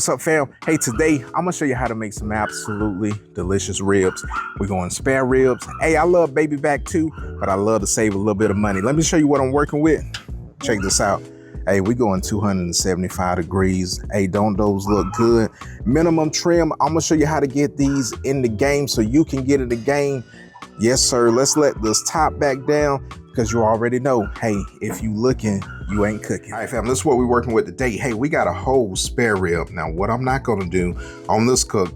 What's up, fam? Hey, today I'm gonna show you how to make some absolutely delicious ribs. We're going spare ribs. Hey, I love baby back too, but I love to save a little bit of money. Let me show you what I'm working with. Check this out. Hey, we're going 275 degrees. Hey, don't those look good? Minimum trim. I'm gonna show you how to get these in the game so you can get in the game. Yes, sir. Let's let this top back down because you already know, hey, if you looking, you ain't cooking. All right, fam, this is what we're working with today. Hey, we got a whole spare rib. Now, what I'm not gonna do on this cook,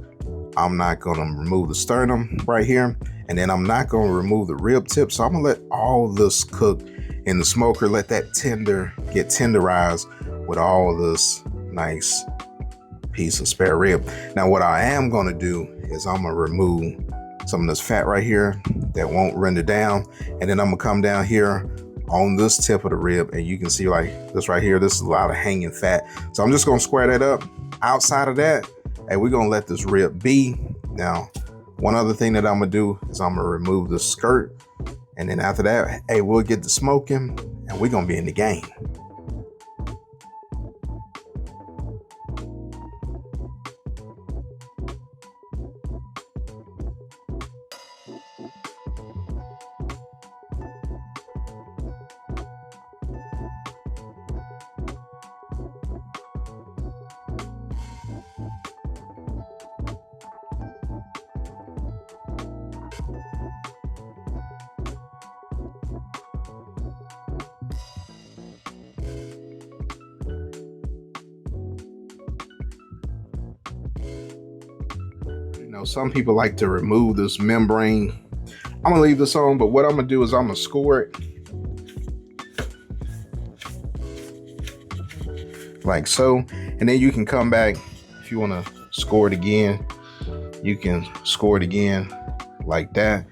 I'm not gonna remove the sternum right here, and then I'm not gonna remove the rib tip. So I'm gonna let all this cook in the smoker, let that get tenderized with all this nice piece of spare rib. Now, what I am gonna do is I'm gonna remove some of this fat right here that won't render down, and then I'm gonna come down here on this tip of the rib, and you can see like this right here, this is a lot of hanging fat. So I'm just gonna square that up. Outside of that, hey, we're gonna let this rib be. Now, one other thing that I'm gonna do is I'm gonna remove the skirt, and then after that, hey, we'll get the smoking, and we're gonna be in the game. Some people like to remove this membrane. I'm gonna leave this on, but what I'm gonna do is I'm gonna score it like so, and then you can come back if you want to score it again. You can score it again like that,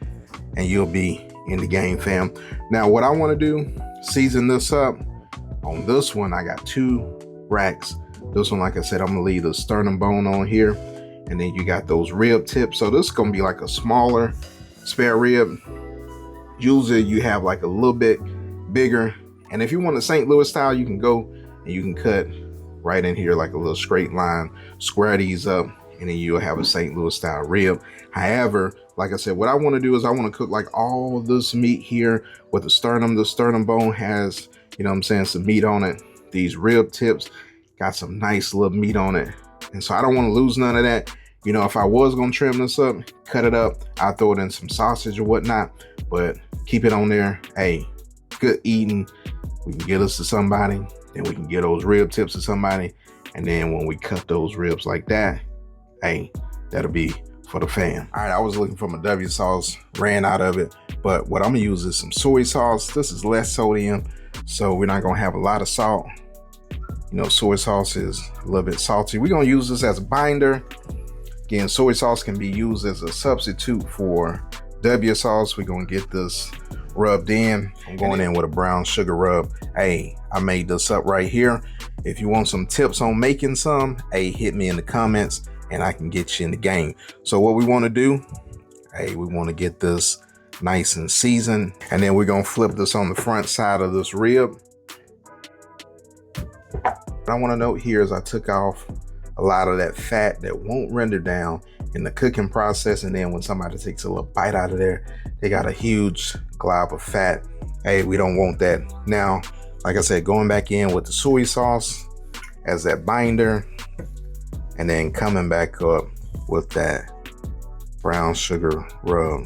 and you'll be in the game, fam. Now, what I want to do, season this up. On this one, I got 2 racks. This one, like I said, I'm gonna leave the sternum bone on here. And then you got those rib tips. So this is gonna be like a smaller spare rib. Usually you have like a little bit bigger. And if you want a St. Louis style, you can go and you can cut right in here like a little straight line, square these up, and then you'll have a St. Louis style rib. However, like I said, what I want to do is I want to cook like all this meat here with the sternum. The sternum bone has, you know what I'm saying, some meat on it. These rib tips got some nice little meat on it. And so I don't want to lose none of that. You know, if I was going to trim this up, cut it up, I'll throw it in some sausage or whatnot, but keep it on there. Hey, good eating. We can get us to somebody, then we can get those rib tips to somebody. And then when we cut those ribs like that, hey, that'll be for the fam. All right, I was looking for my W sauce, ran out of it, but what I'm gonna use is some soy sauce. This is less sodium, so we're not gonna have a lot of salt. You know, soy sauce is a little bit salty. We're gonna use this as a binder. Again, soy sauce can be used as a substitute for W sauce. We're gonna get this rubbed in. I'm going in with a brown sugar rub. Hey, I made this up right here. If you want some tips on making some, hey, hit me in the comments and I can get you in the game. So what we wanna do, hey, we wanna get this nice and seasoned, and then we're gonna flip this on the front side of this rib. What I want to note here is I took off a lot of that fat that won't render down in the cooking process, and then when somebody takes a little bite out of there, they got a huge glob of fat. Hey, we don't want that. Now, like I said, going back in with the soy sauce as that binder, and then coming back up with that brown sugar rub.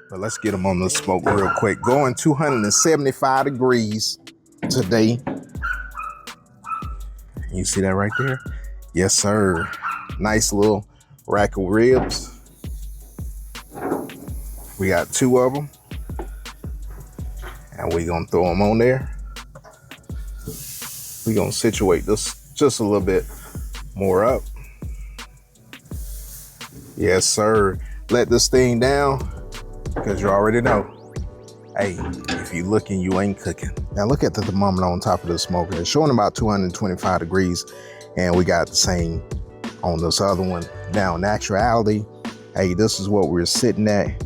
But let's get them on the smoke real quick. Going 275 degrees today. You see that right there? Yes, sir. Nice little rack of ribs. We got 2 of them. And we're gonna throw them on there. We're gonna situate this just a little bit more up. Yes, sir. Let this thing down, because you already know hey, if you looking, you ain't cooking. Now look at the thermometer on top of the smoker. It's showing about 225 degrees, and we got the same on this other one. Now in actuality, hey, this is what we're sitting at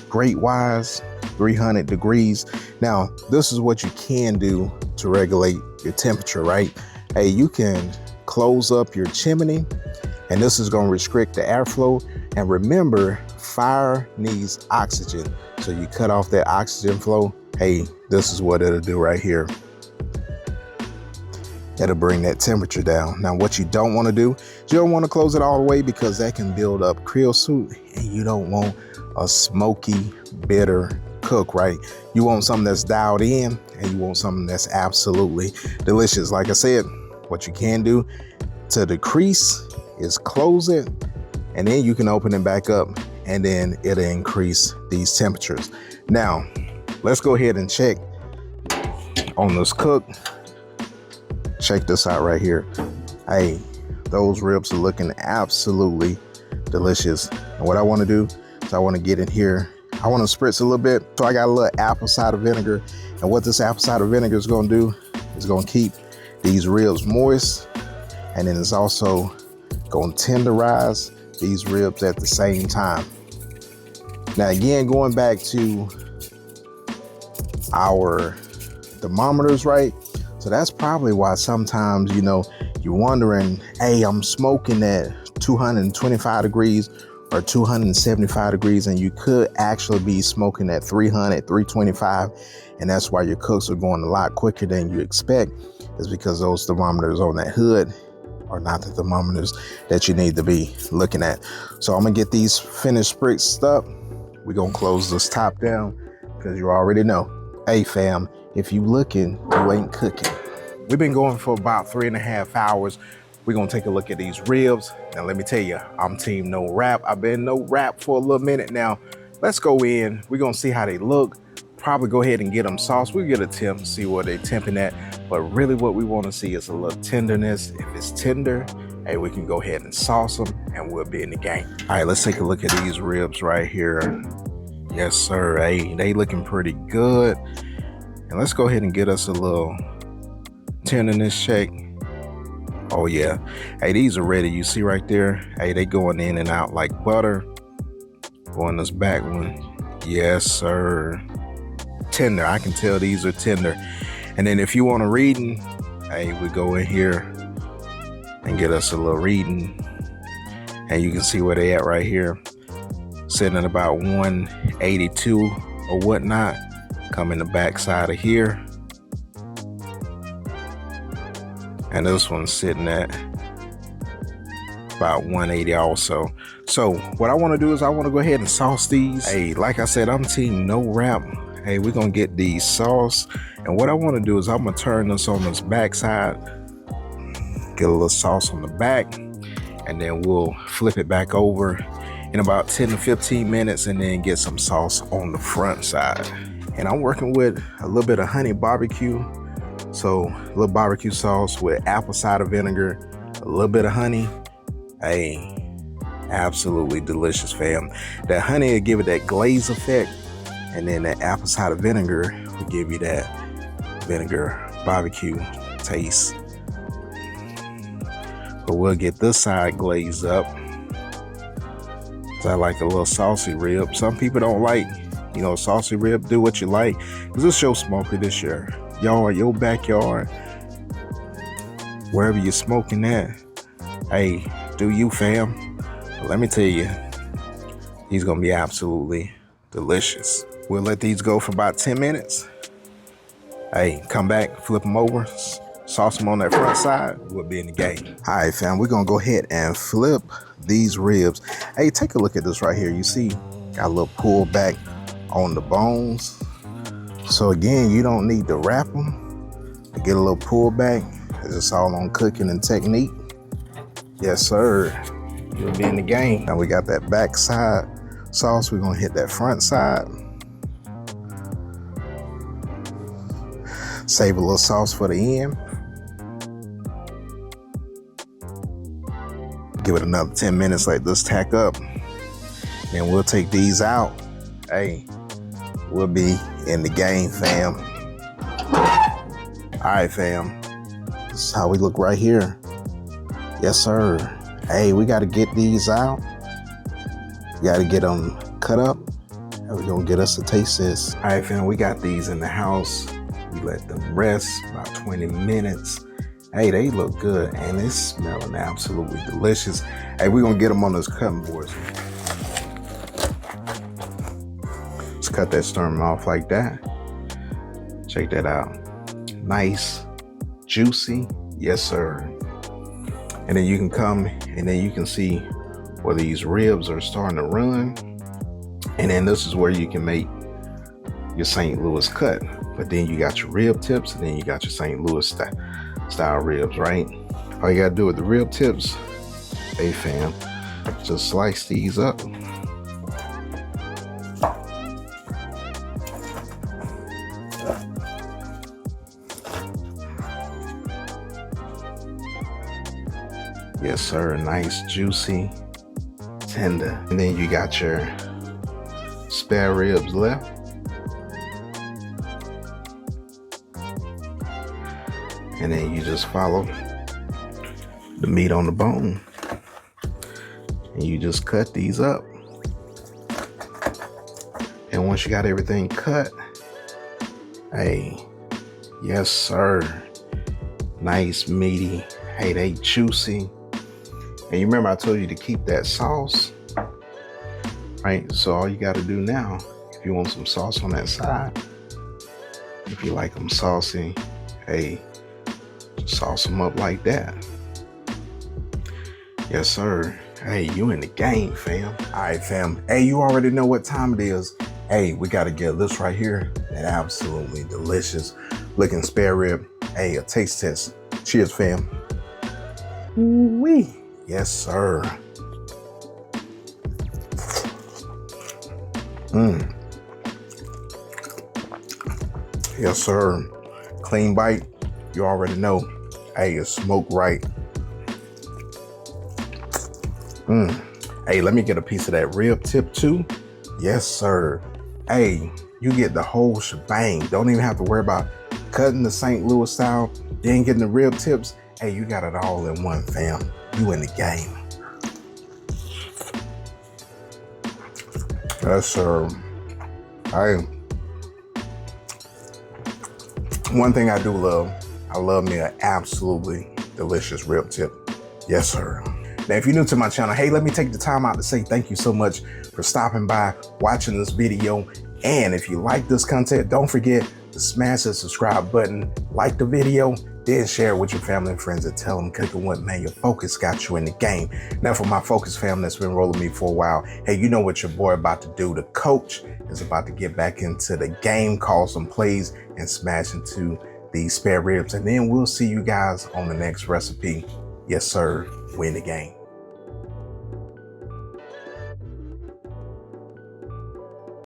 grate wise, 300 degrees. Now this is what you can do to regulate your temperature, right? Hey, you can close up your chimney, and this is going to restrict the airflow. And remember, fire needs oxygen. So you cut off that oxygen flow. Hey, this is what it'll do right here. It'll bring that temperature down. Now, what you don't want to do is you don't want to close it all the way, because that can build up creosote, and you don't want a smoky, bitter cook, right? You want something that's dialed in, and you want something that's absolutely delicious. Like I said, what you can do to decrease is close it, and then you can open it back up, and then it'll increase these temperatures. Now, let's go ahead and check on this cook. Check this out right here. Hey, those ribs are looking absolutely delicious. And what I want to do is I want to get in here. I want to spritz a little bit. So I got a little apple cider vinegar. And what this apple cider vinegar is going to do is going to keep these ribs moist. And then it's also going to tenderize these ribs at the same time. Now again, going back to our thermometers, right? So that's probably why sometimes, you know, you're wondering, hey, I'm smoking at 225 degrees or 275 degrees, and you could actually be smoking at 300, 325. And that's why your cooks are going a lot quicker than you expect, is because those thermometers on that hood are not the thermometers that you need to be looking at. So I'm gonna get these finished spritzed up. We're gonna close this top down, because you already know, hey fam, if you looking, you ain't cooking. We've been going for about 3.5 hours. We're gonna take a look at these ribs. Now let me tell you, I'm team no wrap. I've been no wrap for a little minute now. Let's go in, we're gonna see how they look. Probably go ahead and get them sauce. We'll get a temp, see where they're temping at. But really what we wanna see is a little tenderness. If it's tender, hey, we can go ahead and sauce them, and we'll be in the game. All right, let's take a look at these ribs right here. Yes, sir, hey, they looking pretty good. And let's go ahead and get us a little tenderness shake. Oh yeah, hey, these are ready. You see right there, hey, they going in and out like butter. Going this back one, yes sir. Tender, I can tell these are tender. And then if you want a reading, hey, we go in here and get us a little reading, and you can see where they at right here, sitting at about 182 or whatnot. Come in the back side of here, and this one's sitting at about 180 also. So what I want to do is I want to go ahead and sauce these. Hey, like I said, I'm team no wrap. Hey, we're gonna get these sauce, and what I want to do is I'm gonna turn this on this back side, get a little sauce on the back, and then we'll flip it back over in about 10 to 15 minutes, and then get some sauce on the front side. And I'm working with a little bit of honey barbecue. So a little barbecue sauce with apple cider vinegar, a little bit of honey. Hey, absolutely delicious, fam. That honey will give it that glaze effect, and then that apple cider vinegar will give you that vinegar barbecue taste. But we'll get this side glazed up. I like a little saucy rib. Some people don't like, you know, saucy rib. Do what you like, because this show smoker this year. Yard, your backyard, wherever you're smoking at, hey, do you, fam. But let me tell you, these gonna be absolutely delicious. We'll let these go for about 10 minutes. Hey, come back, flip them over, sauce them on that front side, we'll be in the game. All right, fam, we're gonna go ahead and flip these ribs. Hey, take a look at this right here. You see, got a little pull back on the bones. So again, you don't need to wrap them to get a little pullback. It's just all on cooking and technique. Yes, sir. You'll be in the game. Now we got that back side sauce. We're gonna hit that front side. Save a little sauce for the end. Give it another 10 minutes, let this tack up. Then we'll take these out. Hey, we'll be in the game, fam. All right, fam. This is how we look right here. Yes, sir. Hey, we got to get these out. We got to get them cut up. And we're going to get us a taste test. All right, fam. We got these in the house. We let them rest about 20 minutes. Hey, they look good and it's smelling absolutely delicious. Hey, we're going to get them on those cutting boards. Let's cut that sturgeon off like that. Check that out. Nice, juicy. Yes, sir. And then you can come and then you can see where these ribs are starting to run. And then this is where you can make your St. Louis cut. But then you got your rib tips and then you got your St. Louis style ribs, right? All you gotta do with the rib tips, hey fam, just slice these up. Yes, sir. Nice, juicy, tender. And then you got your spare ribs left. And then you just follow the meat on the bone. And you just cut these up. And once you got everything cut, hey, yes, sir. Nice, meaty. Hey, they juicy. And you remember I told you to keep that sauce, right? So all you got to do now, if you want some sauce on that side, if you like them saucy, hey, sauce them up like that. Yes, sir. Hey, you in the game, fam. All right, fam. Hey, you already know what time it is. Hey, we got to get this right here. That absolutely delicious looking spare rib. Hey, a taste test. Cheers, fam. Ooh-wee. Yes, sir. Yes, sir. Clean bite. You already know. Hey, it's smoked right. Hey, let me get a piece of that rib tip too. Yes, sir. Hey, you get the whole shebang. Don't even have to worry about cutting the St. Louis style, then getting the rib tips. Hey, you got it all in one, fam. You in the game. Yes, sir. Hey, one thing I do love, I love me an absolutely delicious rib tip. Yes, sir. Now, if you're new to my channel, hey, let me take the time out to say thank you so much for stopping by, watching this video. And if you like this content, don't forget to smash the subscribe button, like the video, then share it with your family and friends and tell them cooking what, man, your focus got you in the game. Now, for my focus family that's been rolling me for a while, hey, you know what your boy about to do. The coach is about to get back into the game, call some plays, and smash into these spare ribs. And then we'll see you guys on the next recipe. Yes, sir. Win the game.